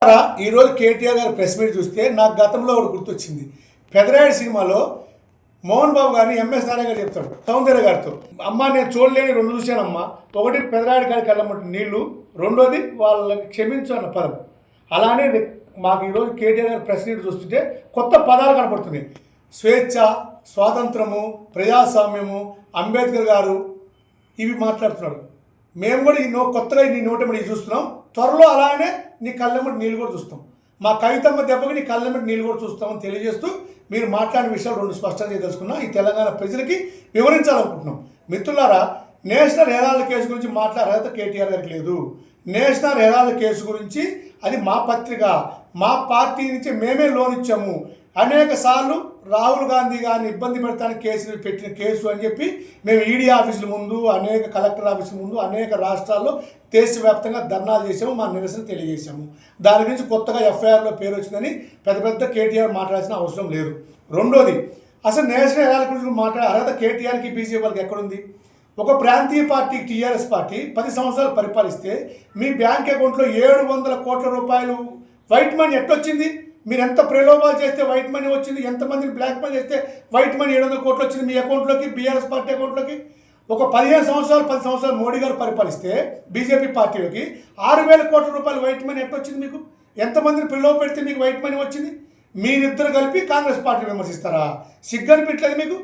ఈరోజు కేటీఆర్ గారి press meet చూస్తే నాకు గతంలో ఒకటి గుర్తొచ్చింది. పెదరాయుడు సినిమాలో మోహన్ బాబు గారిని ఎంఎస్ నారాయణ గారు చెప్తాడు సౌందర్య గారితో, అమ్మ నేను చూడలేని రెండు చూశానమ్మా, ఒకటి పెదరాయుడు గారికి వెళ్ళమంటే నీళ్లు, రెండోది వాళ్ళకి క్షమించు అన్న పదం. అలానే మాకు ఈరోజు కేటీఆర్ గారి ప్రెస్ మీట్ చూస్తుంటే కొత్త పదాలు కనపడుతున్నాయి. స్వేచ్ఛ, స్వాతంత్రము, ప్రజాస్వామ్యము, అంబేద్కర్ గారు ఇవి మాట్లాడుతున్నాడు. మేము కూడా కొత్తగా నీ నోటెమ్మడి చూస్తున్నాం, త్వరలో అలానే నీ కళ్ళెమ్మటి నీళ్ళు కూడా చూస్తాం. మా కవితమ్మ దెబ్బకి నీ కళ్ళెమ్మటి నీళ్ళు కూడా చూస్తామని తెలియజేస్తూ మీరు మాట్లాడిన విషయాలు రెండు స్పష్టంగా తెలుసుకున్నాం. ఈ తెలంగాణ ప్రజలకి వివరించాలనుకుంటున్నాం. మిత్రులారా, నేషనల్ హెరాల్డ్ కేసు గురించి మాట్లాడే అర్హత కేటీఆర్ గారికి లేదు. నేషనల్ హెరాల్డ్ కేసు గురించి అది మా పత్రిక, మా పార్టీ నుంచి మేమే లోన్ ఇచ్చాము. అనేక సార్లు రాహుల్ గాంధీ గారిని ఇబ్బంది పెడతానికి పెట్టిన కేసు అని చెప్పి మేము ఈడీ ఆఫీసుల ముందు, అనేక కలెక్టర్ ఆఫీసుల ముందు, అనేక రాష్ట్రాల్లో దేశవ్యాప్తంగా ధర్నాలు చేసాము, మా నిరసన తెలియజేశాము. దాని గురించి కొత్తగా ఎఫ్ఐఆర్లో పేరు వచ్చిందని పెద్ద కేటీఆర్ మాట్లాడాల్సిన అవసరం లేదు. రెండోది, అసలు నేషనల్ హెరాల్డ్ గురించి మాట్లాడే అర్హత కేటీఆర్కి బీజేపీ వాళ్ళకి ఎక్కడుంది? ఒక ప్రాంతీయ పార్టీ టీఆర్ఎస్ పార్టీ 10 సంవత్సరాలు పరిపాలిస్తే మీ బ్యాంక్ అకౌంట్లో 700 కోట్ల రూపాయలు వైట్ మనీ ఎట్టొచ్చింది? మీరు ఎంత ప్రలోభాలు చేస్తే వైట్ మనీ వచ్చింది, ఎంతమందిని బ్లాక్ మనీ చేస్తే వైట్ మనీ 700 కోట్లు వచ్చింది మీ అకౌంట్లోకి, బీఆర్ఎస్ పార్టీ అకౌంట్లోకి? ఒక 10 సంవత్సరాలు మోడీ గారు పరిపాలిస్తే బీజేపీ పార్టీలోకి 6,000 కోట్ల రూపాయలు వైట్ మనీ ఎట్టొచ్చింది మీకు? ఎంతమందిని ప్రలోభ పెడితే మీకు వైట్ మనీ వచ్చింది? మీరిద్దరు కలిపి కాంగ్రెస్ పార్టీ విమర్శిస్తారా? సిగ్గనిపించలేదు మీకు?